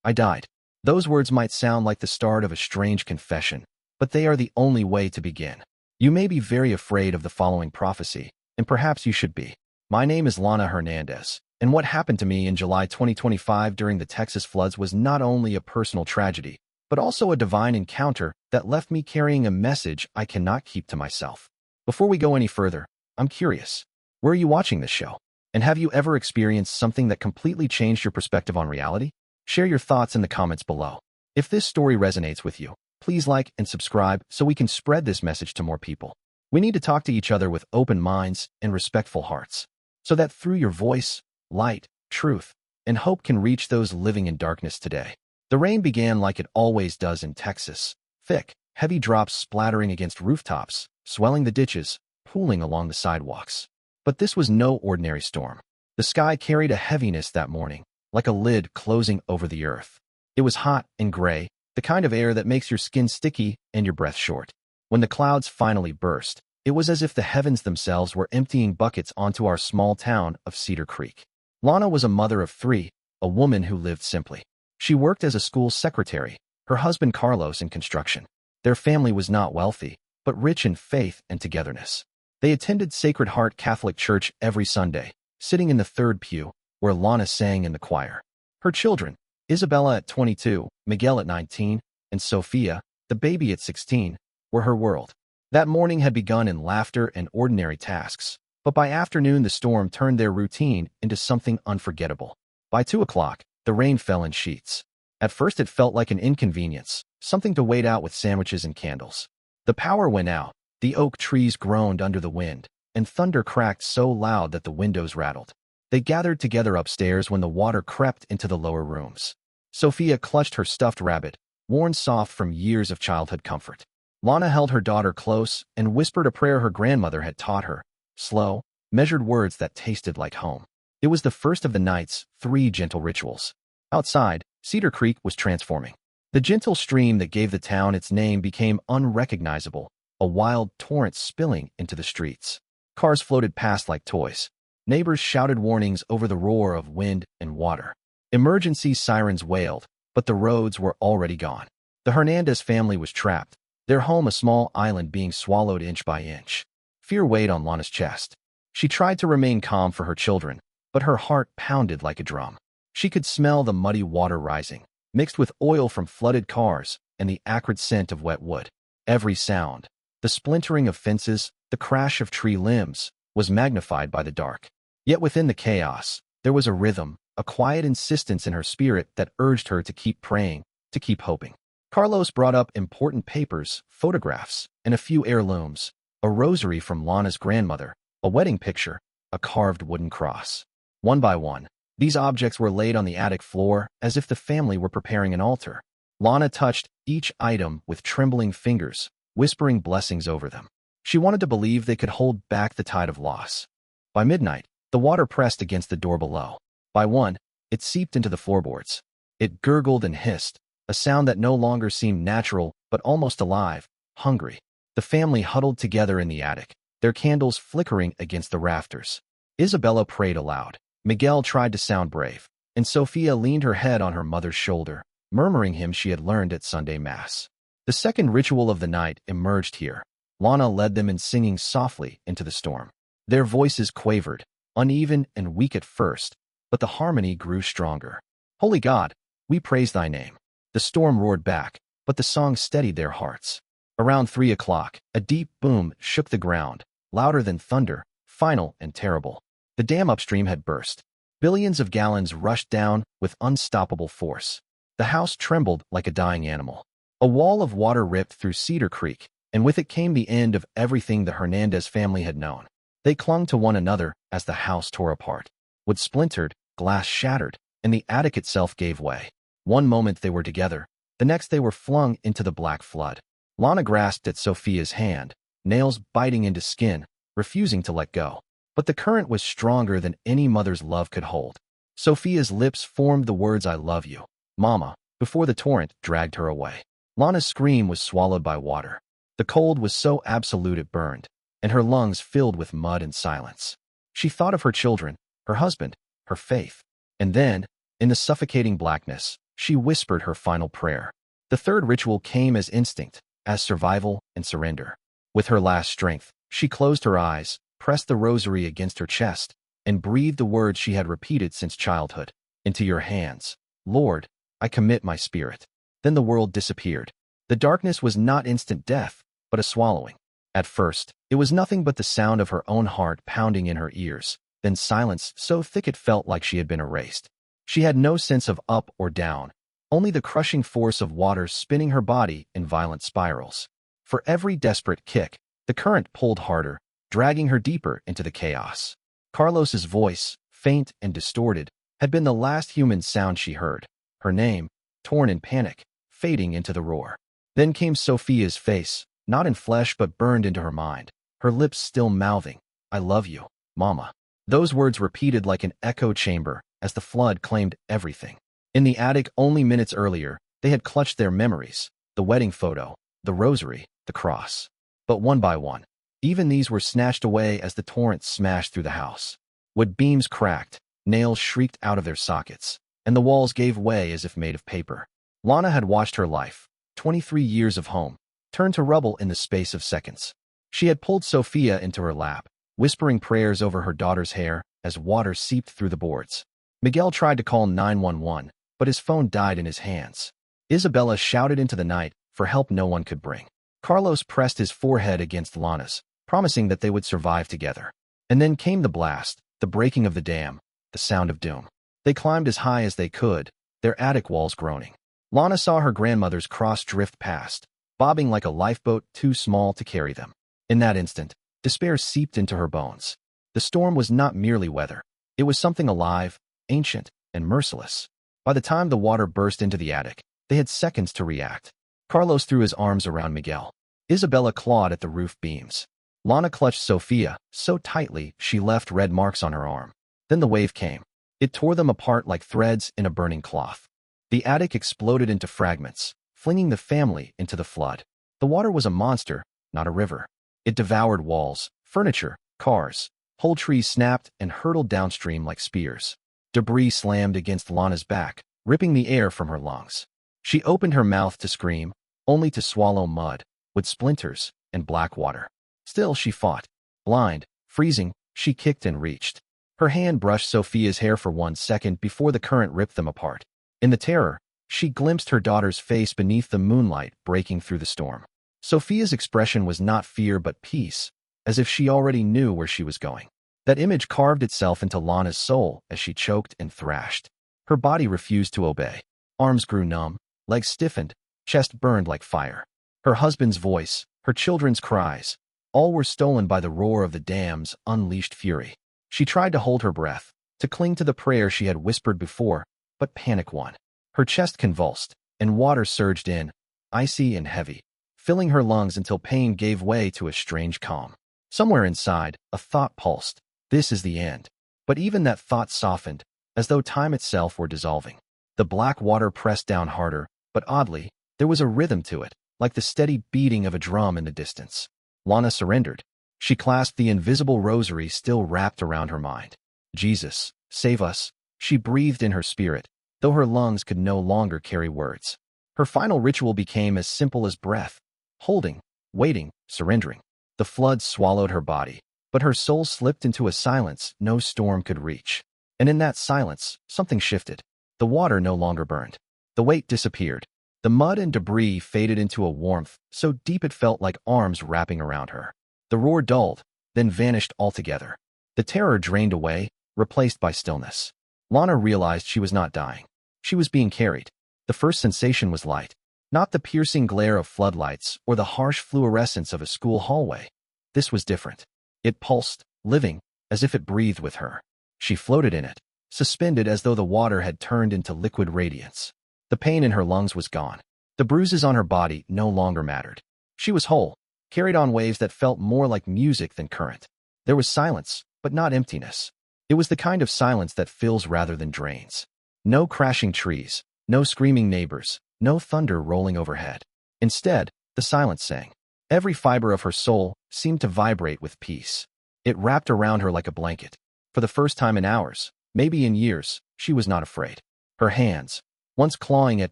I died. Those words might sound like the start of a strange confession, but they are the only way to begin. You may be very afraid of the following prophecy, and perhaps you should be. My name is Lana Hernandez, and what happened to me in July 2025 during the Texas floods was not only a personal tragedy, but also a divine encounter that left me carrying a message I cannot keep to myself. Before we go any further, I'm curious. Where are you watching this show? And have you ever experienced something that completely changed your perspective on reality? Share your thoughts in the comments below. If this story resonates with you, please like and subscribe so we can spread this message to more people. We need to talk to each other with open minds and respectful hearts, so that through your voice, light, truth, and hope can reach those living in darkness today. The rain began like it always does in Texas, thick, heavy drops splattering against rooftops, swelling the ditches, pooling along the sidewalks. But this was no ordinary storm. The sky carried a heaviness that morning, like a lid closing over the earth. It was hot and gray, the kind of air that makes your skin sticky and your breath short. When the clouds finally burst, it was as if the heavens themselves were emptying buckets onto our small town of Cedar Creek. Lana was a mother of 3, a woman who lived simply. She worked as a school secretary, her husband Carlos in construction. Their family was not wealthy, but rich in faith and togetherness. They attended Sacred Heart Catholic Church every Sunday, sitting in the third pew, where Lana sang in the choir. Her children, Isabella at 22, Miguel at 19, and Sophia, the baby at 16, were her world. That morning had begun in laughter and ordinary tasks, but by afternoon the storm turned their routine into something unforgettable. By 2 o'clock, the rain fell in sheets. At first it felt like an inconvenience, something to wait out with sandwiches and candles. The power went out, the oak trees groaned under the wind, and thunder cracked so loud that the windows rattled. They gathered together upstairs when the water crept into the lower rooms. Sophia clutched her stuffed rabbit, worn soft from years of childhood comfort. Lana held her daughter close and whispered a prayer her grandmother had taught her, slow, measured words that tasted like home. It was the first of the night's 3 gentle rituals. Outside, Cedar Creek was transforming. The gentle stream that gave the town its name became unrecognizable, a wild torrent spilling into the streets. Cars floated past like toys. Neighbors shouted warnings over the roar of wind and water. Emergency sirens wailed, but the roads were already gone. The Hernandez family was trapped, their home a small island being swallowed inch by inch. Fear weighed on Lana's chest. She tried to remain calm for her children, but her heart pounded like a drum. She could smell the muddy water rising, mixed with oil from flooded cars and the acrid scent of wet wood. Every sound, the splintering of fences, the crash of tree limbs, was magnified by the dark. Yet within the chaos, there was a rhythm, a quiet insistence in her spirit that urged her to keep praying, to keep hoping. Carlos brought up important papers, photographs, and a few heirlooms, a rosary from Lana's grandmother, a wedding picture, a carved wooden cross. One by one, these objects were laid on the attic floor as if the family were preparing an altar. Lana touched each item with trembling fingers, whispering blessings over them. She wanted to believe they could hold back the tide of loss. By midnight, the water pressed against the door below. By 1, it seeped into the floorboards. It gurgled and hissed, a sound that no longer seemed natural but almost alive, hungry. The family huddled together in the attic, their candles flickering against the rafters. Isabella prayed aloud. Miguel tried to sound brave, and Sophia leaned her head on her mother's shoulder, murmuring hymns she had learned at Sunday Mass. The second ritual of the night emerged here. Lana led them in singing softly into the storm. Their voices quavered, uneven and weak at first, but the harmony grew stronger. Holy God, we praise thy name. The storm roared back, but the song steadied their hearts. Around 3 o'clock, a deep boom shook the ground, louder than thunder, final and terrible. The dam upstream had burst. Billions of gallons rushed down with unstoppable force. The house trembled like a dying animal. A wall of water ripped through Cedar Creek, and with it came the end of everything the Hernandez family had known. They clung to one another as the house tore apart. Wood splintered, glass shattered, and the attic itself gave way. One moment they were together, the next they were flung into the black flood. Lana grasped at Sophia's hand, nails biting into skin, refusing to let go. But the current was stronger than any mother's love could hold. Sophia's lips formed the words "I love you, Mama," before the torrent dragged her away. Lana's scream was swallowed by water. The cold was so absolute it burned, and her lungs filled with mud and silence. She thought of her children, her husband, her faith. And then, in the suffocating blackness, She whispered her final prayer. The third ritual came as instinct, as survival and surrender. With her last strength, she closed her eyes, pressed the rosary against her chest, and breathed the words she had repeated since childhood. Into your hands, Lord, I commit my spirit. Then the world disappeared. The darkness was not instant death, but a swallowing. At first, it was nothing but the sound of her own heart pounding in her ears, then silence so thick it felt like she had been erased. She had no sense of up or down, only the crushing force of water spinning her body in violent spirals. For every desperate kick, the current pulled harder, dragging her deeper into the chaos. Carlos's voice, faint and distorted, had been the last human sound she heard. Her name, torn in panic, fading into the roar. Then came Sophia's face, not in flesh but burned into her mind, her lips still mouthing, I love you, Mama. Those words repeated like an echo chamber as the flood claimed everything. In the attic only minutes earlier, they had clutched their memories, the wedding photo, the rosary, the cross. But one by one, even these were snatched away as the torrent smashed through the house. Wood beams cracked, nails shrieked out of their sockets, and the walls gave way as if made of paper. Lana had watched her life, 23 years of home, turn to rubble in the space of seconds. She had pulled Sophia into her lap, whispering prayers over her daughter's hair as water seeped through the boards. Miguel tried to call 911, but his phone died in his hands. Isabella shouted into the night for help no one could bring. Carlos pressed his forehead against Lana's, promising that they would survive together. And then came the blast, the breaking of the dam, the sound of doom. They climbed as high as they could, their attic walls groaning. Lana saw her grandmother's cross drift past, bobbing like a lifeboat too small to carry them. In that instant, despair seeped into her bones. The storm was not merely weather. It was something alive, ancient, and merciless. By the time the water burst into the attic, they had seconds to react. Carlos threw his arms around Miguel. Isabella clawed at the roof beams. Lana clutched Sophia so tightly she left red marks on her arm. Then the wave came. It tore them apart like threads in a burning cloth. The attic exploded into fragments, flinging the family into the flood. The water was a monster, not a river. It devoured walls, furniture, cars. Whole trees snapped and hurtled downstream like spears. Debris slammed against Lana's back, ripping the air from her lungs. She opened her mouth to scream, only to swallow mud, with splinters and black water. Still she fought. Blind, freezing, she kicked and reached. Her hand brushed Sophia's hair for 1 second before the current ripped them apart. In the terror, she glimpsed her daughter's face beneath the moonlight breaking through the storm. Sophia's expression was not fear but peace, as if she already knew where she was going. That image carved itself into Lana's soul as she choked and thrashed. Her body refused to obey. Arms grew numb, legs stiffened, chest burned like fire. Her husband's voice, her children's cries, all were stolen by the roar of the dam's unleashed fury. She tried to hold her breath, to cling to the prayer she had whispered before, but panic won. Her chest convulsed, and water surged in, icy and heavy, filling her lungs until pain gave way to a strange calm. Somewhere inside, a thought pulsed. This is the end. But even that thought softened, as though time itself were dissolving. The black water pressed down harder, but oddly, there was a rhythm to it, like the steady beating of a drum in the distance. Lana surrendered. She clasped the invisible rosary still wrapped around her mind. Jesus, save us, she breathed in her spirit, though her lungs could no longer carry words. Her final ritual became as simple as breath, holding, waiting, surrendering. The flood swallowed her body, but her soul slipped into a silence no storm could reach. And in that silence, something shifted. The water no longer burned. The weight disappeared. The mud and debris faded into a warmth so deep it felt like arms wrapping around her. The roar dulled, then vanished altogether. The terror drained away, replaced by stillness. Lana realized she was not dying. She was being carried. The first sensation was light, not the piercing glare of floodlights or the harsh fluorescence of a school hallway. This was different. It pulsed, living, as if it breathed with her. She floated in it, suspended as though the water had turned into liquid radiance. The pain in her lungs was gone. The bruises on her body no longer mattered. She was whole, carried on waves that felt more like music than current. There was silence, but not emptiness. It was the kind of silence that fills rather than drains. No crashing trees, no screaming neighbors, no thunder rolling overhead. Instead, the silence sang. Every fiber of her soul seemed to vibrate with peace. It wrapped around her like a blanket. For the first time in hours, maybe in years, she was not afraid. Her hands, once clawing at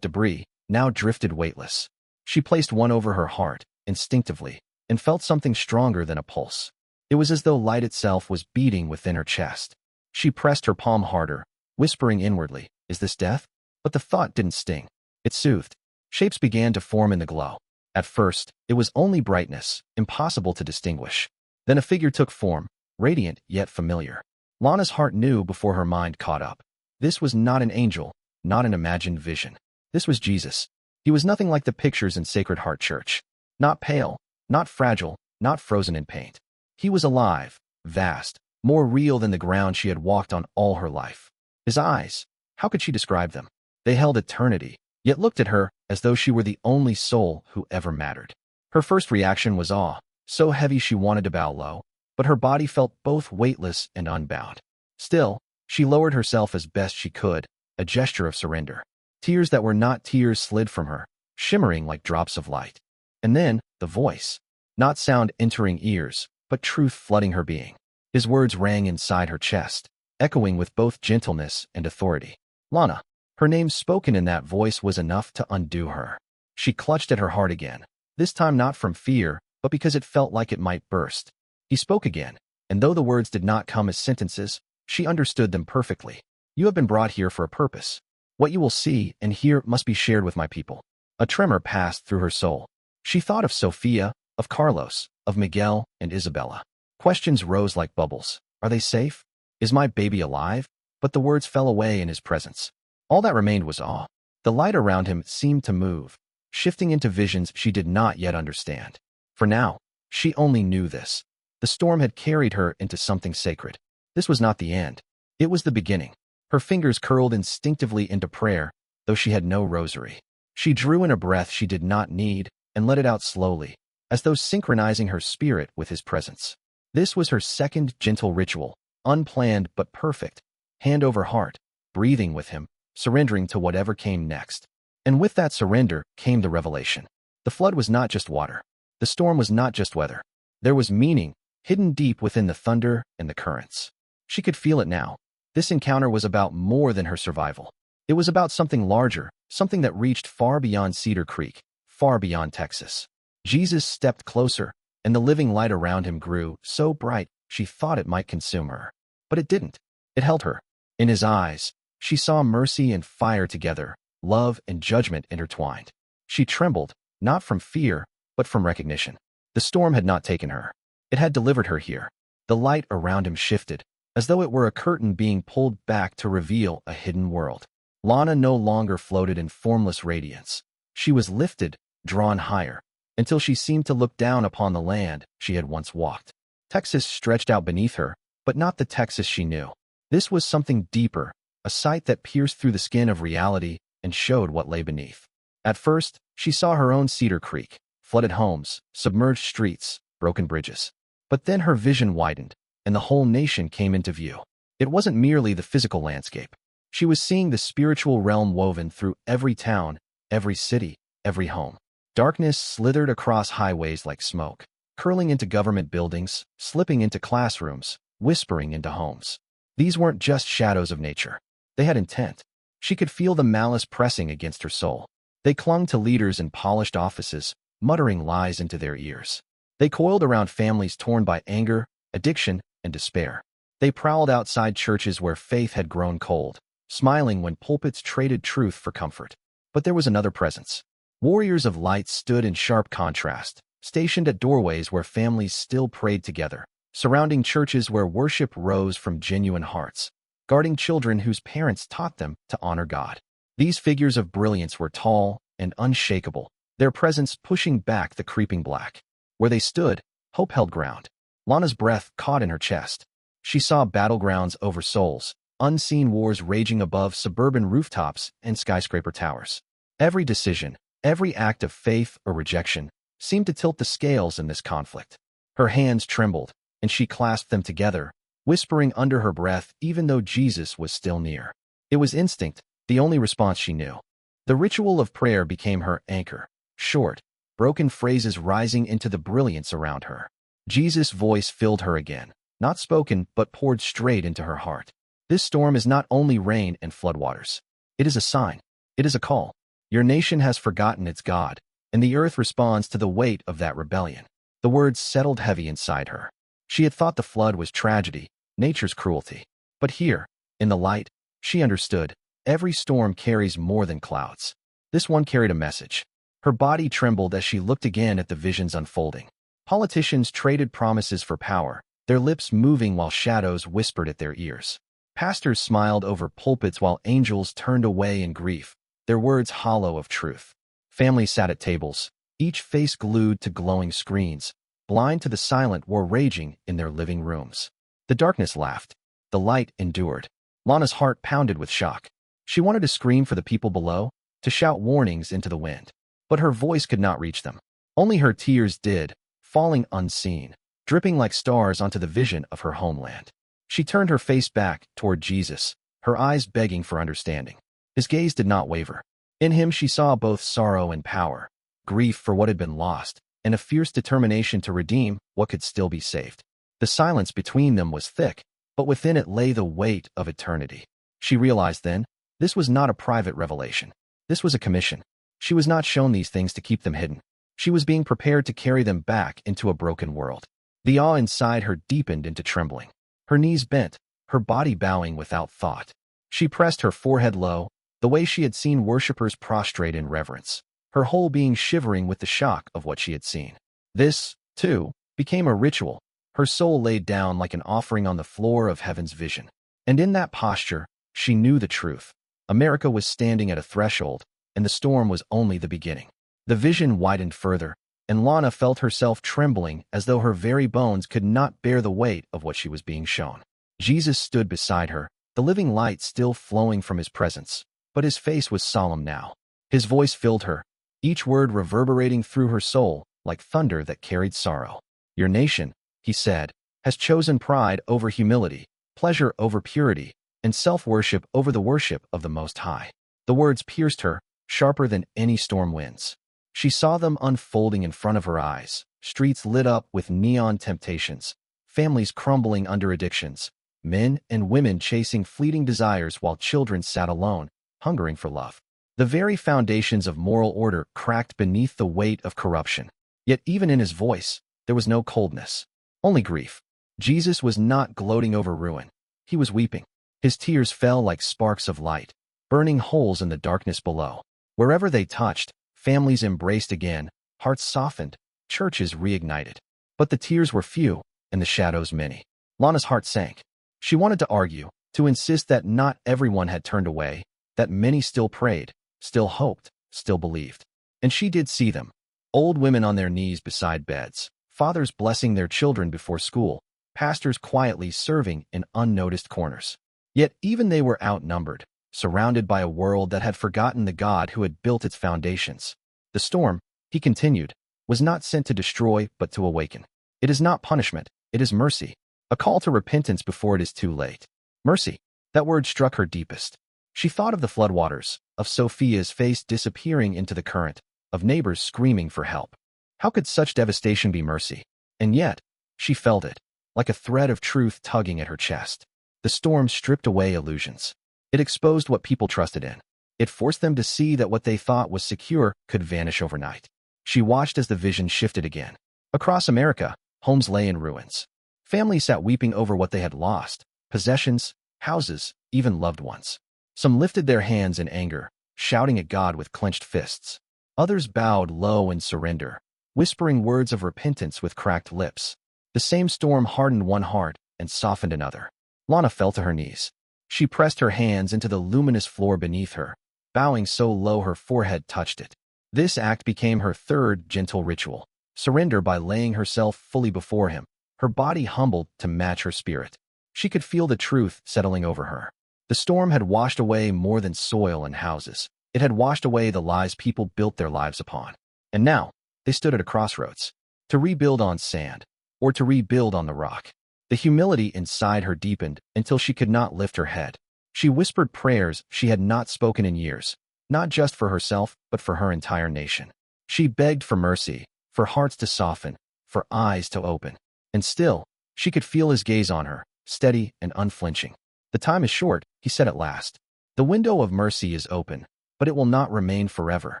debris, now drifted weightless. She placed one over her heart, instinctively, and felt something stronger than a pulse. It was as though light itself was beating within her chest. She pressed her palm harder, whispering inwardly, "Is this death?" But the thought didn't sting. It soothed. Shapes began to form in the glow. At first, it was only brightness, impossible to distinguish. Then a figure took form, radiant yet familiar. Lana's heart knew before her mind caught up. This was not an angel, not an imagined vision. This was Jesus. He was nothing like the pictures in Sacred Heart Church. Not pale, not fragile, not frozen in paint. He was alive, vast, more real than the ground she had walked on all her life. His eyes, how could she describe them? They held eternity, yet looked at her as though she were the only soul who ever mattered. Her first reaction was awe, so heavy she wanted to bow low, but her body felt both weightless and unbound. Still, she lowered herself as best she could, a gesture of surrender. Tears that were not tears slid from her, shimmering like drops of light. And then, the voice. Not sound entering ears, but truth flooding her being. His words rang inside her chest, echoing with both gentleness and authority. Lana. Her name spoken in that voice was enough to undo her. She clutched at her heart again, this time not from fear, but because it felt like it might burst. He spoke again, and though the words did not come as sentences, she understood them perfectly. "You have been brought here for a purpose. What you will see and hear must be shared with my people." A tremor passed through her soul. She thought of Sophia, of Carlos, of Miguel and Isabella. Questions rose like bubbles. Are they safe? Is my baby alive? But the words fell away in his presence. All that remained was awe. The light around him seemed to move, shifting into visions she did not yet understand. For now, she only knew this. The storm had carried her into something sacred. This was not the end. It was the beginning. Her fingers curled instinctively into prayer, though she had no rosary. She drew in a breath she did not need and let it out slowly, as though synchronizing her spirit with his presence. This was her second gentle ritual, unplanned but perfect, hand over heart, breathing with him, surrendering to whatever came next. And with that surrender came the revelation. The flood was not just water. The storm was not just weather. There was meaning, hidden deep within the thunder and the currents. She could feel it now. This encounter was about more than her survival. It was about something larger, something that reached far beyond Cedar Creek, far beyond Texas. Jesus stepped closer, and the living light around him grew so bright she thought it might consume her. But it didn't. It held her. In his eyes, she saw mercy and fire together, love and judgment intertwined. She trembled, not from fear, but from recognition. The storm had not taken her. It had delivered her here. The light around him shifted, as though it were a curtain being pulled back to reveal a hidden world. Lana no longer floated in formless radiance. She was lifted, drawn higher, until she seemed to look down upon the land she had once walked. Texas stretched out beneath her, but not the Texas she knew. This was something deeper, a sight that pierced through the skin of reality and showed what lay beneath. At first, she saw her own Cedar Creek, flooded homes, submerged streets, broken bridges. But then her vision widened, and the whole nation came into view. It wasn't merely the physical landscape. She was seeing the spiritual realm woven through every town, every city, every home. Darkness slithered across highways like smoke, curling into government buildings, slipping into classrooms, whispering into homes. These weren't just shadows of nature. They had intent. She could feel the malice pressing against her soul. They clung to leaders in polished offices, muttering lies into their ears. They coiled around families torn by anger, addiction, and despair. They prowled outside churches where faith had grown cold, smiling when pulpits traded truth for comfort. But there was another presence. Warriors of light stood in sharp contrast, stationed at doorways where families still prayed together, surrounding churches where worship rose from genuine hearts, guarding children whose parents taught them to honor God. These figures of brilliance were tall and unshakable, their presence pushing back the creeping black. Where they stood, hope held ground. Lana's breath caught in her chest. She saw battlegrounds over souls, unseen wars raging above suburban rooftops and skyscraper towers. Every decision, every act of faith or rejection, seemed to tilt the scales in this conflict. Her hands trembled, and she clasped them together, whispering under her breath even though Jesus was still near. It was instinct, the only response she knew. The ritual of prayer became her anchor, short, broken phrases rising into the brilliance around her. Jesus' voice filled her again, not spoken but poured straight into her heart. This storm is not only rain and floodwaters. It is a sign. It is a call. Your nation has forgotten its God, and the earth responds to the weight of that rebellion. The words settled heavy inside her. She had thought the flood was tragedy, nature's cruelty. But here, in the light, she understood, every storm carries more than clouds. This one carried a message. Her body trembled as she looked again at the visions unfolding. Politicians traded promises for power, their lips moving while shadows whispered at their ears. Pastors smiled over pulpits while angels turned away in grief, their words hollow of truth. Families sat at tables, each face glued to glowing screens, blind to the silent war raging in their living rooms. The darkness laughed. The light endured. Lana's heart pounded with shock. She wanted to scream for the people below, to shout warnings into the wind. But her voice could not reach them. Only her tears did, falling unseen, dripping like stars onto the vision of her homeland. She turned her face back toward Jesus, her eyes begging for understanding. His gaze did not waver. In him she saw both sorrow and power, grief for what had been lost, and a fierce determination to redeem what could still be saved. The silence between them was thick, but within it lay the weight of eternity. She realized then, this was not a private revelation. This was a commission. She was not shown these things to keep them hidden. She was being prepared to carry them back into a broken world. The awe inside her deepened into trembling. Her knees bent, her body bowing without thought. She pressed her forehead low, the way she had seen worshippers prostrate in reverence, her whole being shivering with the shock of what she had seen. This, too, became a ritual, her soul laid down like an offering on the floor of heaven's vision. And in that posture, she knew the truth. America was standing at a threshold, and the storm was only the beginning. The vision widened further, and Lana felt herself trembling as though her very bones could not bear the weight of what she was being shown. Jesus stood beside her, the living light still flowing from his presence, but his face was solemn now. His voice filled her, each word reverberating through her soul like thunder that carried sorrow. Your nation, he said, has chosen pride over humility, pleasure over purity, and self-worship over the worship of the Most High. The words pierced her, sharper than any storm winds. She saw them unfolding in front of her eyes, streets lit up with neon temptations, families crumbling under addictions, men and women chasing fleeting desires while children sat alone, hungering for love. The very foundations of moral order cracked beneath the weight of corruption. Yet even in his voice, there was no coldness, only grief. Jesus was not gloating over ruin. He was weeping. His tears fell like sparks of light, burning holes in the darkness below. Wherever they touched, families embraced again, hearts softened, churches reignited. But the tears were few, and the shadows many. Lana's heart sank. She wanted to argue, to insist that not everyone had turned away, that many still prayed, still hoped, still believed. And she did see them. Old women on their knees beside beds, fathers blessing their children before school, pastors quietly serving in unnoticed corners. Yet even they were outnumbered, surrounded by a world that had forgotten the God who had built its foundations. The storm, he continued, was not sent to destroy but to awaken. It is not punishment, it is mercy, a call to repentance before it is too late. Mercy, that word struck her deepest. She thought of the floodwaters, of Sophia's face disappearing into the current, of neighbors screaming for help. How could such devastation be mercy? And yet, she felt it, like a thread of truth tugging at her chest. The storm stripped away illusions. It exposed what people trusted in. It forced them to see that what they thought was secure could vanish overnight. She watched as the vision shifted again. Across America, homes lay in ruins. Families sat weeping over what they had lost, possessions, houses, even loved ones. Some lifted their hands in anger, shouting at God with clenched fists. Others bowed low in surrender, whispering words of repentance with cracked lips. The same storm hardened one heart and softened another. Lana fell to her knees. She pressed her hands into the luminous floor beneath her, bowing so low her forehead touched it. This act became her third gentle ritual, surrender by laying herself fully before him, her body humbled to match her spirit. She could feel the truth settling over her. The storm had washed away more than soil and houses. It had washed away the lies people built their lives upon. And now, they stood at a crossroads, to rebuild on sand, or to rebuild on the rock. The humility inside her deepened until she could not lift her head. She whispered prayers she had not spoken in years, not just for herself, but for her entire nation. She begged for mercy, for hearts to soften, for eyes to open. And still, she could feel his gaze on her, steady and unflinching. The time is short, he said at last. The window of mercy is open, but but it will not remain forever.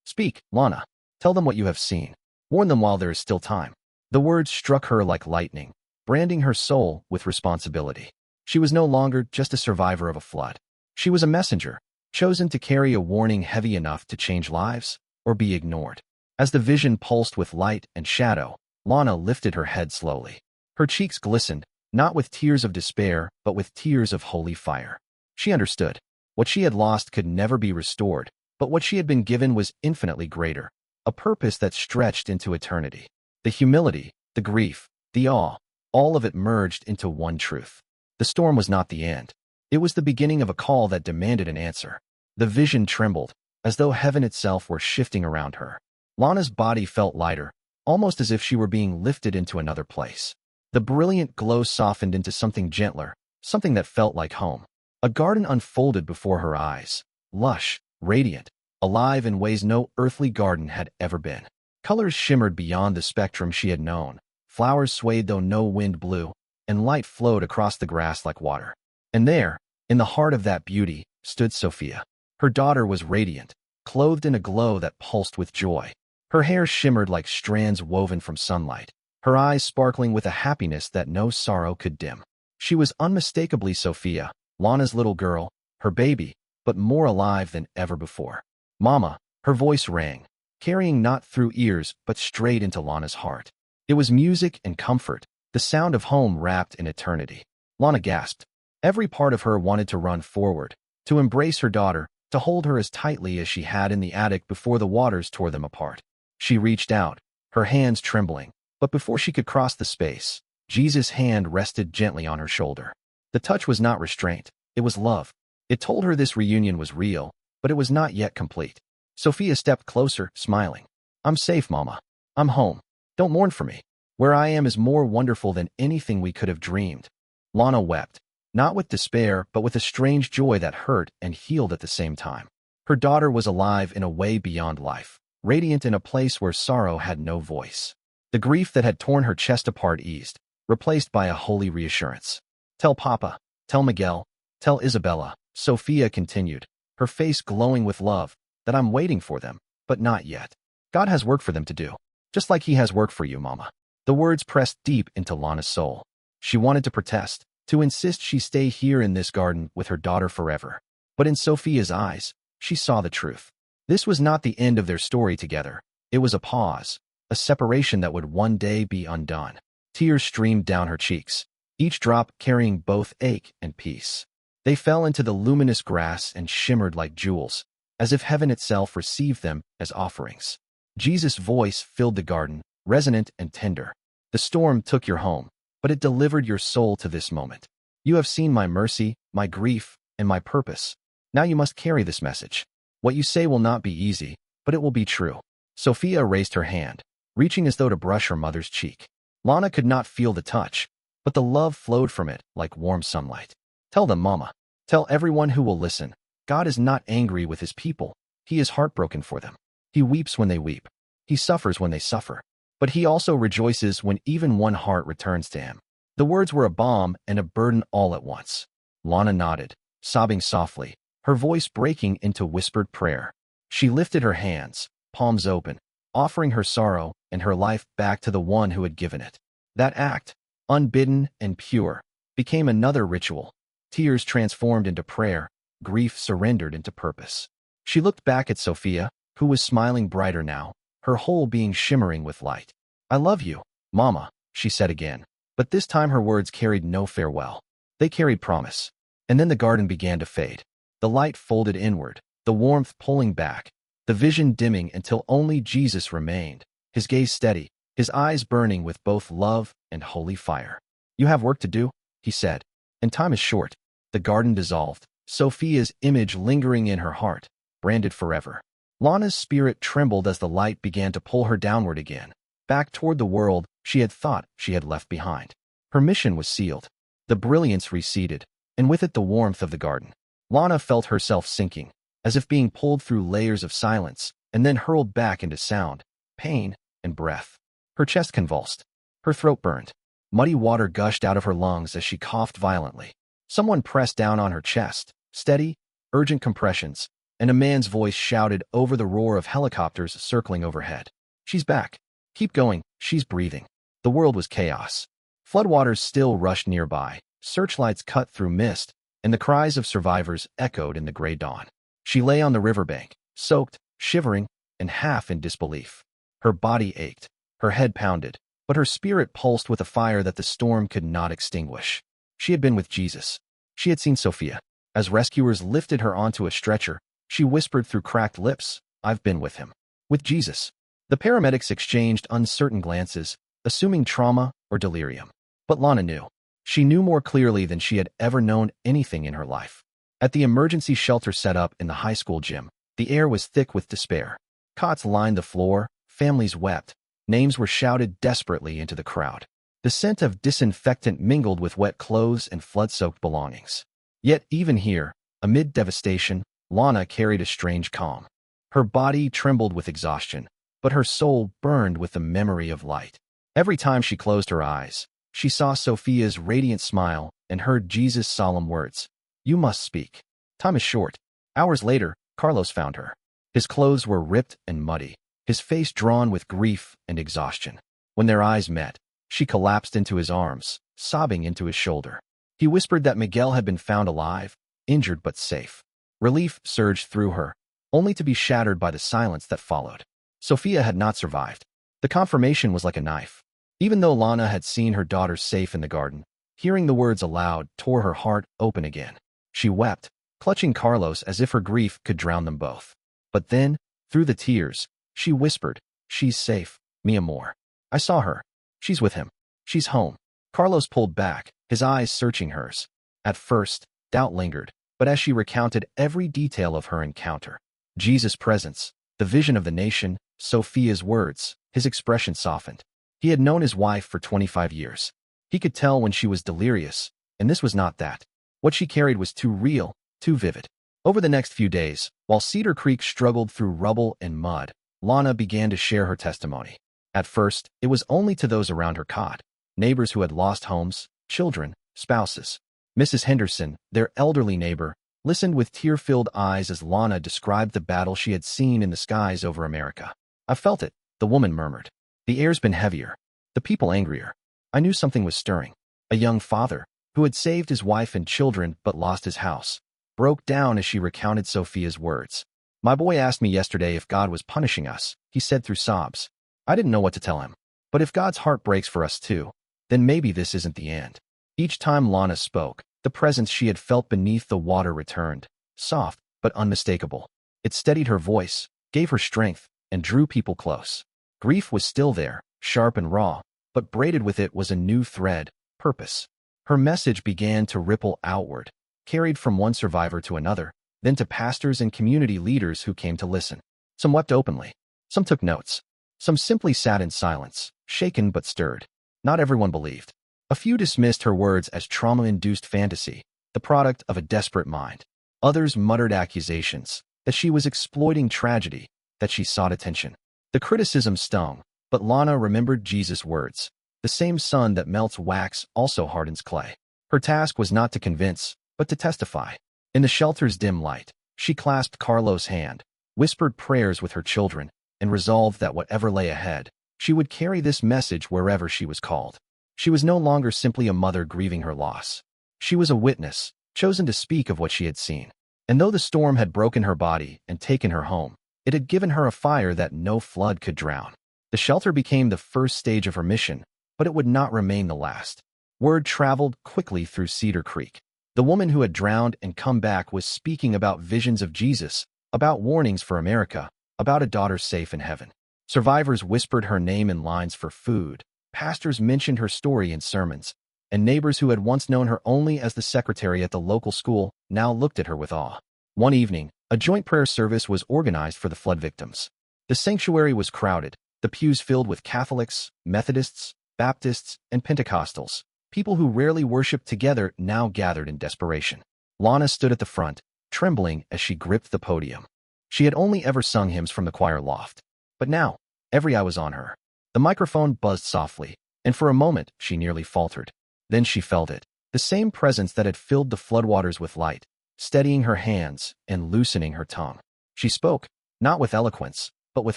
Speak, Lana. Tell them what you have seen. Warn them while there is still time. The words struck her like lightning, branding her soul with responsibility. She was no longer just a survivor of a flood. She was a messenger, chosen to carry a warning heavy enough to change lives or be ignored. As the vision pulsed with light and shadow, Lana lifted her head slowly. Her cheeks glistened, not with tears of despair, but with tears of holy fire. She understood. What she had lost could never be restored, but what she had been given was infinitely greater, a purpose that stretched into eternity. The humility, the grief, the awe, all of it merged into one truth. The storm was not the end. It was the beginning of a call that demanded an answer. The vision trembled, as though heaven itself were shifting around her. Lana's body felt lighter, almost as if she were being lifted into another place. The brilliant glow softened into something gentler, something that felt like home. A garden unfolded before her eyes, lush, radiant, alive in ways no earthly garden had ever been. Colors shimmered beyond the spectrum she had known, flowers swayed though no wind blew, and light flowed across the grass like water. And there, in the heart of that beauty, stood Sophia. Her daughter was radiant, clothed in a glow that pulsed with joy. Her hair shimmered like strands woven from sunlight, her eyes sparkling with a happiness that no sorrow could dim. She was unmistakably Sophia, Lana's little girl, her baby, but more alive than ever before. Mama, her voice rang, carrying not through ears but straight into Lana's heart. It was music and comfort, the sound of home wrapped in eternity. Lana gasped. Every part of her wanted to run forward, to embrace her daughter, to hold her as tightly as she had in the attic before the waters tore them apart. She reached out, her hands trembling, but before she could cross the space, Jesus' hand rested gently on her shoulder. The touch was not restraint, it was love. It told her this reunion was real, but it was not yet complete. Sophia stepped closer, smiling. I'm safe, Mama. I'm home. Don't mourn for me. Where I am is more wonderful than anything we could have dreamed. Lana wept, not with despair, but with a strange joy that hurt and healed at the same time. Her daughter was alive in a way beyond life, radiant in a place where sorrow had no voice. The grief that had torn her chest apart eased, replaced by a holy reassurance. Tell Papa, tell Miguel, tell Isabella, Sophia continued, her face glowing with love, that I'm waiting for them, but not yet. God has work for them to do, just like He has work for you, Mama. The words pressed deep into Lana's soul. She wanted to protest, to insist she stay here in this garden with her daughter forever. But in Sophia's eyes, she saw the truth. This was not the end of their story together. It was a pause, a separation that would one day be undone. Tears streamed down her cheeks, each drop carrying both ache and peace. They fell into the luminous grass and shimmered like jewels, as if heaven itself received them as offerings. Jesus' voice filled the garden, resonant and tender. The storm took your home, but it delivered your soul to this moment. You have seen my mercy, my grief, and my purpose. Now you must carry this message. What you say will not be easy, but it will be true. Sophia raised her hand, reaching as though to brush her mother's cheek. Lana could not feel the touch, but the love flowed from it like warm sunlight. Tell them, Mama. Tell everyone who will listen. God is not angry with His people. He is heartbroken for them. He weeps when they weep. He suffers when they suffer. But He also rejoices when even one heart returns to Him. The words were a balm and a burden all at once. Lana nodded, sobbing softly, her voice breaking into whispered prayer. She lifted her hands, palms open, offering her sorrow and her life back to the one who had given it. That act, unbidden and pure, became another ritual. Tears transformed into prayer, grief surrendered into purpose. She looked back at Sophia, who was smiling brighter now, her whole being shimmering with light. I love you, Mama, she said again. But this time her words carried no farewell. They carried promise. And then the garden began to fade. The light folded inward, the warmth pulling back, the vision dimming until only Jesus remained, His gaze steady, His eyes burning with both love and holy fire. You have work to do, He said, and time is short. The garden dissolved, Sophia's image lingering in her heart, branded forever. Lana's spirit trembled as the light began to pull her downward again, back toward the world she had thought she had left behind. Her mission was sealed. The brilliance receded, and with it the warmth of the garden. Lana felt herself sinking, as if being pulled through layers of silence, and then hurled back into sound, pain, and breath. Her chest convulsed. Her throat burned. Muddy water gushed out of her lungs as she coughed violently. Someone pressed down on her chest, steady, urgent compressions, and a man's voice shouted over the roar of helicopters circling overhead. "She's back. Keep going, she's breathing." The world was chaos. Floodwaters still rushed nearby, searchlights cut through mist, and the cries of survivors echoed in the gray dawn. She lay on the riverbank, soaked, shivering, and half in disbelief. Her body ached, her head pounded, but her spirit pulsed with a fire that the storm could not extinguish. She had been with Jesus. She had seen Sophia. As rescuers lifted her onto a stretcher, she whispered through cracked lips, "I've been with him." With Jesus. The paramedics exchanged uncertain glances, assuming trauma or delirium. But Lana knew. She knew more clearly than she had ever known anything in her life. At the emergency shelter set up in the high school gym, the air was thick with despair. Cots lined the floor, families wept, names were shouted desperately into the crowd. The scent of disinfectant mingled with wet clothes and flood-soaked belongings. Yet even here, amid devastation, Lana carried a strange calm. Her body trembled with exhaustion, but her soul burned with the memory of light. Every time she closed her eyes, she saw Sophia's radiant smile and heard Jesus' solemn words, "You must speak. Time is short." Hours later, Carlos found her. His clothes were ripped and muddy, his face drawn with grief and exhaustion. When their eyes met, she collapsed into his arms, sobbing into his shoulder. He whispered that Miguel had been found alive, injured but safe. Relief surged through her, only to be shattered by the silence that followed. Sophia had not survived. The confirmation was like a knife. Even though Lana had seen her daughter safe in the garden, hearing the words aloud tore her heart open again. She wept, clutching Carlos as if her grief could drown them both. But then, through the tears, she whispered, "She's safe, mi amor. I saw her. She's with him. She's home." Carlos pulled back, his eyes searching hers. At first, doubt lingered, but as she recounted every detail of her encounter, Jesus' presence, the vision of the nation, Sophia's words, his expression softened. He had known his wife for 25 years. He could tell when she was delirious, and this was not that. What she carried was too real, too vivid. Over the next few days, while Cedar Creek struggled through rubble and mud, Lana began to share her testimony. At first, it was only to those around her cot, neighbors who had lost homes, children, spouses. Mrs. Henderson, their elderly neighbor, listened with tear-filled eyes as Lana described the battle she had seen in the skies over America. "I felt it," the woman murmured. "The air's been heavier, the people angrier. I knew something was stirring." A young father, who had saved his wife and children but lost his house, broke down as she recounted Sophia's words. "My boy asked me yesterday if God was punishing us," he said through sobs. "I didn't know what to tell him. But if God's heart breaks for us too, then maybe this isn't the end." Each time Lana spoke, the presence she had felt beneath the water returned, soft but unmistakable. It steadied her voice, gave her strength, and drew people close. Grief was still there, sharp and raw, but braided with it was a new thread, purpose. Her message began to ripple outward, carried from one survivor to another, then to pastors and community leaders who came to listen. Some wept openly. Some took notes. Some simply sat in silence, shaken but stirred. Not everyone believed. A few dismissed her words as trauma-induced fantasy, the product of a desperate mind. Others muttered accusations, that she was exploiting tragedy, that she sought attention. The criticism stung, but Lana remembered Jesus' words. The same sun that melts wax also hardens clay. Her task was not to convince, but to testify. In the shelter's dim light, she clasped Carlos' hand, whispered prayers with her children, and resolved that whatever lay ahead, she would carry this message wherever she was called. She was no longer simply a mother grieving her loss. She was a witness, chosen to speak of what she had seen. And though the storm had broken her body and taken her home, it had given her a fire that no flood could drown. The shelter became the first stage of her mission, but it would not remain the last. Word traveled quickly through Cedar Creek. The woman who had drowned and come back was speaking about visions of Jesus, about warnings for America, about a daughter safe in heaven. Survivors whispered her name in lines for food. Pastors mentioned her story in sermons, and neighbors who had once known her only as the secretary at the local school now looked at her with awe. One evening, a joint prayer service was organized for the flood victims. The sanctuary was crowded, the pews filled with Catholics, Methodists, Baptists, and Pentecostals. People who rarely worshiped together now gathered in desperation. Lana stood at the front, trembling as she gripped the podium. She had only ever sung hymns from the choir loft. But now, every eye was on her. The microphone buzzed softly, and for a moment she nearly faltered. Then she felt it, the same presence that had filled the floodwaters with light, steadying her hands and loosening her tongue. She spoke, not with eloquence, but with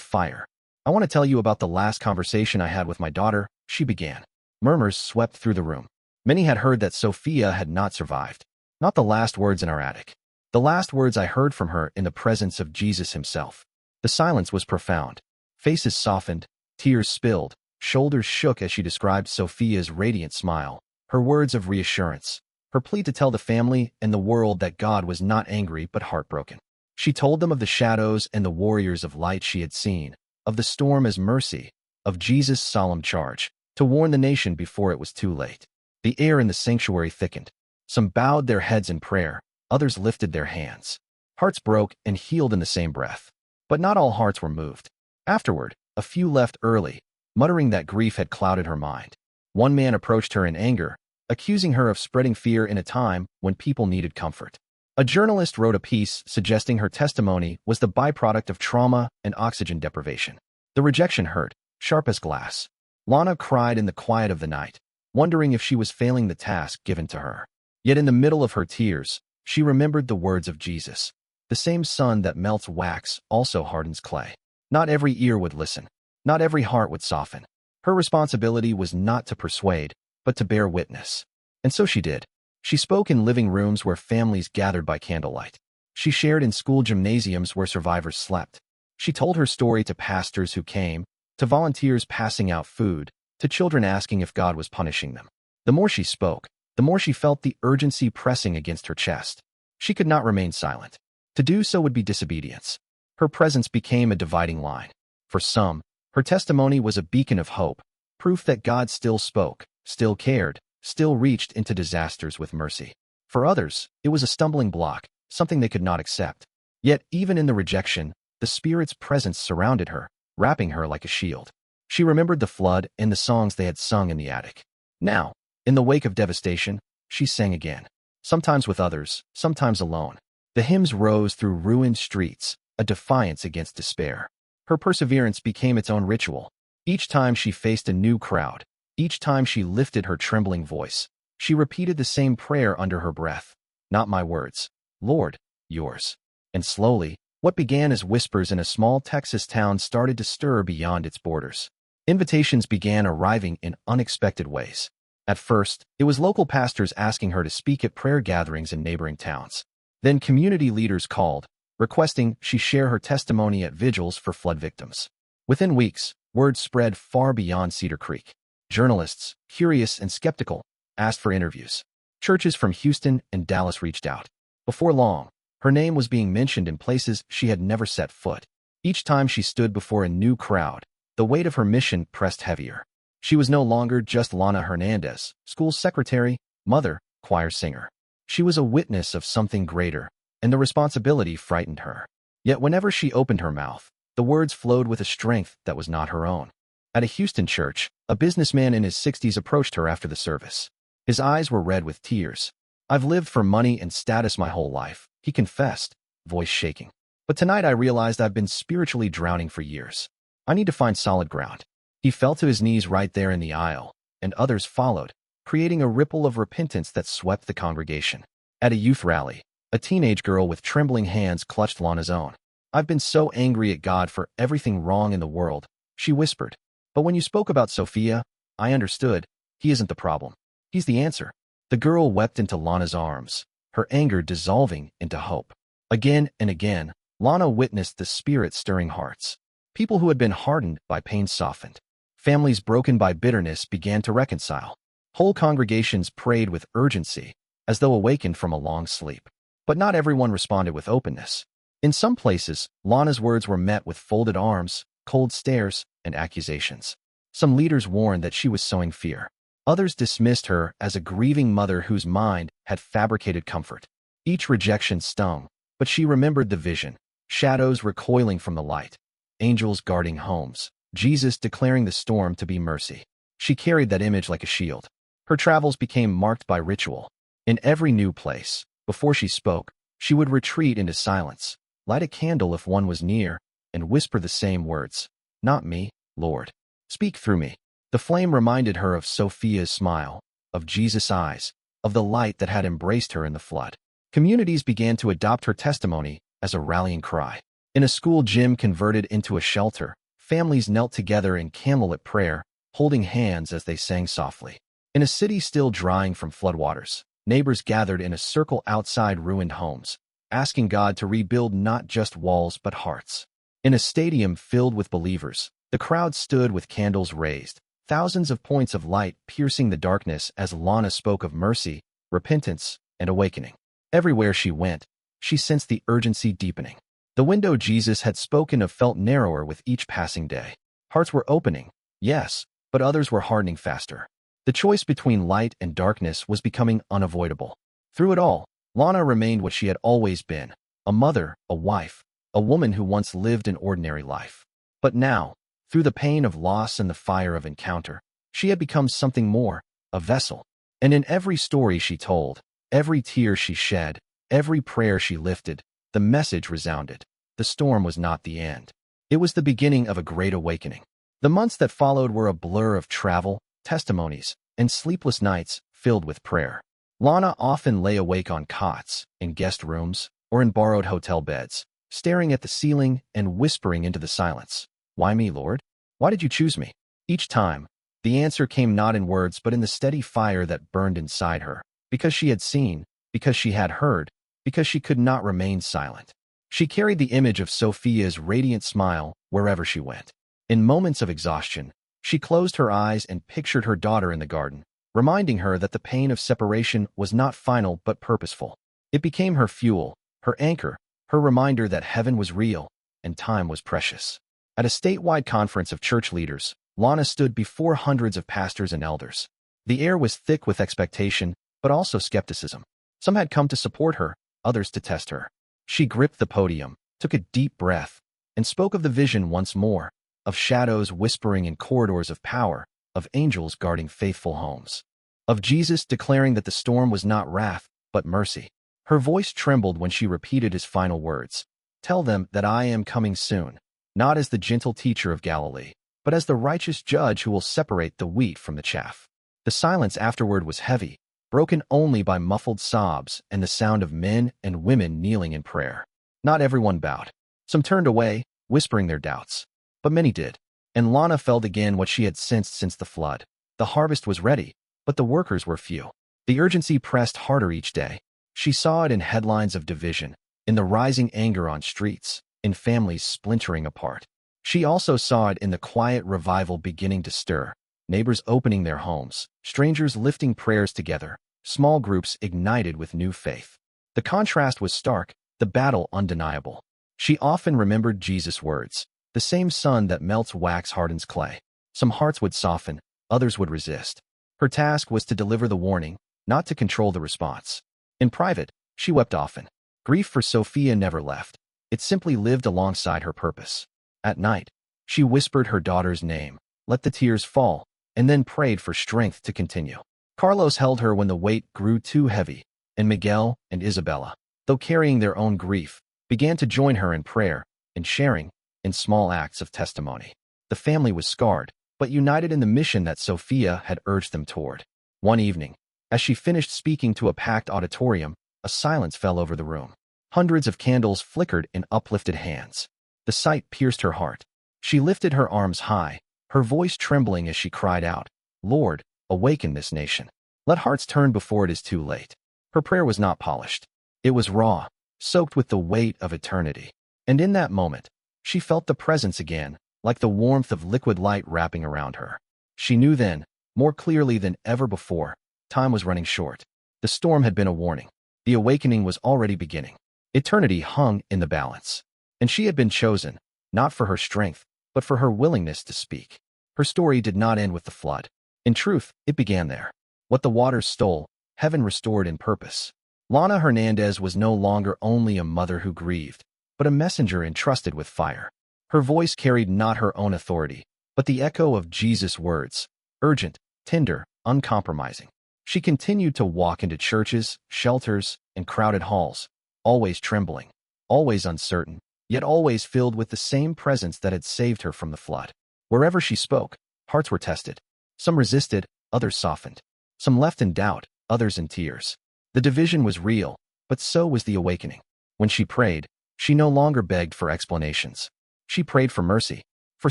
fire. "I want to tell you about the last conversation I had with my daughter," she began. Murmurs swept through the room. Many had heard that Sophia had not survived. Not the last words in our attic. The last words I heard from her in the presence of Jesus himself. The silence was profound. Faces softened, tears spilled, shoulders shook as she described Sophia's radiant smile, her words of reassurance, her plea to tell the family and the world that God was not angry but heartbroken. She told them of the shadows and the warriors of light she had seen, of the storm as mercy, of Jesus' solemn charge, to warn the nation before it was too late. The air in the sanctuary thickened. Some bowed their heads in prayer, others lifted their hands. Hearts broke and healed in the same breath. But not all hearts were moved. Afterward, a few left early, muttering that grief had clouded her mind. One man approached her in anger, accusing her of spreading fear in a time when people needed comfort. A journalist wrote a piece suggesting her testimony was the byproduct of trauma and oxygen deprivation. The rejection hurt, sharp as glass. Lana cried in the quiet of the night, wondering if she was failing the task given to her. Yet in the middle of her tears, she remembered the words of Jesus. The same sun that melts wax also hardens clay. Not every ear would listen. Not every heart would soften. Her responsibility was not to persuade, but to bear witness. And so she did. She spoke in living rooms where families gathered by candlelight. She shared in school gymnasiums where survivors slept. She told her story to pastors who came, to volunteers passing out food, to children asking if God was punishing them. The more she spoke, the more she felt the urgency pressing against her chest. She could not remain silent. To do so would be disobedience. Her presence became a dividing line. For some, her testimony was a beacon of hope, proof that God still spoke, still cared, still reached into disasters with mercy. For others, it was a stumbling block, something they could not accept. Yet, even in the rejection, the Spirit's presence surrounded her, wrapping her like a shield. She remembered the flood and the songs they had sung in the attic. Now, in the wake of devastation, she sang again. Sometimes with others, sometimes alone. The hymns rose through ruined streets, a defiance against despair. Her perseverance became its own ritual. Each time she faced a new crowd, each time she lifted her trembling voice, she repeated the same prayer under her breath. "Not my words, Lord, yours." And slowly, what began as whispers in a small Texas town started to stir beyond its borders. Invitations began arriving in unexpected ways. At first, it was local pastors asking her to speak at prayer gatherings in neighboring towns. Then community leaders called, requesting she share her testimony at vigils for flood victims. Within weeks, word spread far beyond Cedar Creek. Journalists, curious and skeptical, asked for interviews. Churches from Houston and Dallas reached out. Before long, her name was being mentioned in places she had never set foot. Each time she stood before a new crowd, the weight of her mission pressed heavier. She was no longer just Lana Hernandez, school secretary, mother, choir singer. She was a witness of something greater, and the responsibility frightened her. Yet whenever she opened her mouth, the words flowed with a strength that was not her own. At a Houston church, a businessman in his 60s approached her after the service. His eyes were red with tears. "I've lived for money and status my whole life," he confessed, voice shaking. "But tonight I realized I've been spiritually drowning for years. I need to find solid ground." He fell to his knees right there in the aisle, and others followed, creating a ripple of repentance that swept the congregation. At a youth rally, a teenage girl with trembling hands clutched Lana's own. "I've been so angry at God for everything wrong in the world," she whispered. "But when you spoke about Sophia, I understood. He isn't the problem. He's the answer." The girl wept into Lana's arms, her anger dissolving into hope. Again and again, Lana witnessed the Spirit stirring hearts. People who had been hardened by pain softened. Families broken by bitterness began to reconcile. Whole congregations prayed with urgency, as though awakened from a long sleep. But not everyone responded with openness. In some places, Lana's words were met with folded arms, cold stares, and accusations. Some leaders warned that she was sowing fear. Others dismissed her as a grieving mother whose mind had fabricated comfort. Each rejection stung, but she remembered the vision, shadows recoiling from the light, angels guarding homes, Jesus declaring the storm to be mercy. She carried that image like a shield. Her travels became marked by ritual. In every new place, before she spoke, she would retreat into silence, light a candle if one was near, and whisper the same words. "Not me, Lord. Speak through me." The flame reminded her of Sophia's smile, of Jesus' eyes, of the light that had embraced her in the flood. Communities began to adopt her testimony as a rallying cry. In a school gym converted into a shelter, families knelt together in candlelit prayer, holding hands as they sang softly. In a city still drying from floodwaters, neighbors gathered in a circle outside ruined homes, asking God to rebuild not just walls but hearts. In a stadium filled with believers, the crowd stood with candles raised, thousands of points of light piercing the darkness as Lana spoke of mercy, repentance, and awakening. Everywhere she went, she sensed the urgency deepening. The window Jesus had spoken of felt narrower with each passing day. Hearts were opening, yes, but others were hardening faster. The choice between light and darkness was becoming unavoidable. Through it all, Lana remained what she had always been, a mother, a wife, a woman who once lived an ordinary life. But now, through the pain of loss and the fire of encounter, she had become something more, a vessel. And in every story she told, every tear she shed, every prayer she lifted, the message resounded. The storm was not the end. It was the beginning of a great awakening. The months that followed were a blur of travel, testimonies, and sleepless nights filled with prayer. Lana often lay awake on cots, in guest rooms, or in borrowed hotel beds, staring at the ceiling and whispering into the silence. "Why me, Lord? Why did you choose me?" Each time, the answer came not in words but in the steady fire that burned inside her, because she had seen, because she had heard, because she could not remain silent. She carried the image of Sophia's radiant smile wherever she went. In moments of exhaustion, she closed her eyes and pictured her daughter in the garden, reminding her that the pain of separation was not final but purposeful. It became her fuel, her anchor, her reminder that heaven was real and time was precious. At a statewide conference of church leaders, Lana stood before hundreds of pastors and elders. The air was thick with expectation, but also skepticism. Some had come to support her, others to test her. She gripped the podium, took a deep breath, and spoke of the vision once more, of shadows whispering in corridors of power, of angels guarding faithful homes, of Jesus declaring that the storm was not wrath, but mercy. Her voice trembled when she repeated his final words. "Tell them that I am coming soon, not as the gentle teacher of Galilee, but as the righteous judge who will separate the wheat from the chaff." The silence afterward was heavy, broken only by muffled sobs and the sound of men and women kneeling in prayer. Not everyone bowed. Some turned away, whispering their doubts. But many did. And Lana felt again what she had sensed since the flood. The harvest was ready, but the workers were few. The urgency pressed harder each day. She saw it in headlines of division, in the rising anger on streets, in families splintering apart. She also saw it in the quiet revival beginning to stir, neighbors opening their homes, strangers lifting prayers together, small groups ignited with new faith. The contrast was stark, the battle undeniable. She often remembered Jesus' words, "The same sun that melts wax hardens clay." Some hearts would soften, others would resist. Her task was to deliver the warning, not to control the response. In private, she wept often. Grief for Sophia never left. It simply lived alongside her purpose. At night, she whispered her daughter's name, let the tears fall, and then prayed for strength to continue. Carlos held her when the weight grew too heavy, and Miguel and Isabella, though carrying their own grief, began to join her in prayer, in sharing, in small acts of testimony. The family was scarred, but united in the mission that Sophia had urged them toward. One evening, as she finished speaking to a packed auditorium, a silence fell over the room. Hundreds of candles flickered in uplifted hands. The sight pierced her heart. She lifted her arms high, her voice trembling as she cried out, "Lord, awaken this nation. Let hearts turn before it is too late." Her prayer was not polished. It was raw, soaked with the weight of eternity. And in that moment, she felt the presence again, like the warmth of liquid light wrapping around her. She knew then, more clearly than ever before, time was running short. The storm had been a warning. The awakening was already beginning. Eternity hung in the balance. And she had been chosen, not for her strength, but for her willingness to speak. Her story did not end with the flood. In truth, it began there. What the waters stole, heaven restored in purpose. Lana Hernandez was no longer only a mother who grieved, but a messenger entrusted with fire. Her voice carried not her own authority, but the echo of Jesus' words, urgent, tender, uncompromising. She continued to walk into churches, shelters, and crowded halls, always trembling, always uncertain, yet always filled with the same presence that had saved her from the flood. Wherever she spoke, hearts were tested. Some resisted, others softened. Some left in doubt, others in tears. The division was real, but so was the awakening. When she prayed, She no longer begged for explanations. She prayed for mercy, for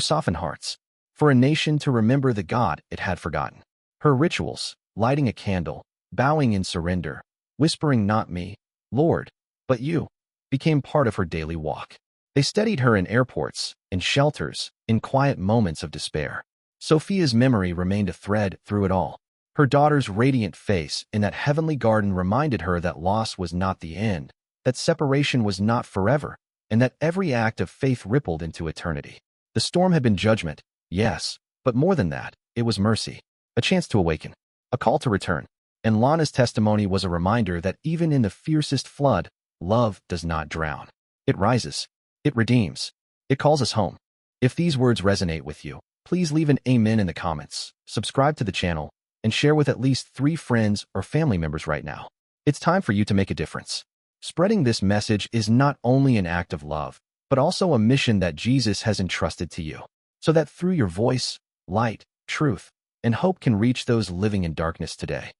softened hearts, for a nation to remember the God it had forgotten. Her rituals, lighting a candle, bowing in surrender, whispering "Not me, Lord, but you," became part of her daily walk. They steadied her in airports, in shelters, in quiet moments of despair. Sophia's memory remained a thread through it all. Her daughter's radiant face in that heavenly garden reminded her that loss was not the end, that separation was not forever, and that every act of faith rippled into eternity. The storm had been judgment, yes, but more than that, it was mercy, a chance to awaken, a call to return. And Lana's testimony was a reminder that even in the fiercest flood, love does not drown. It rises. It redeems. It calls us home. If these words resonate with you, please leave an amen in the comments, subscribe to the channel, and share with at least 3 friends or family members right now. It's time for you to make a difference. Spreading this message is not only an act of love, but also a mission that Jesus has entrusted to you, so that through your voice, light, truth, and hope can reach those living in darkness today.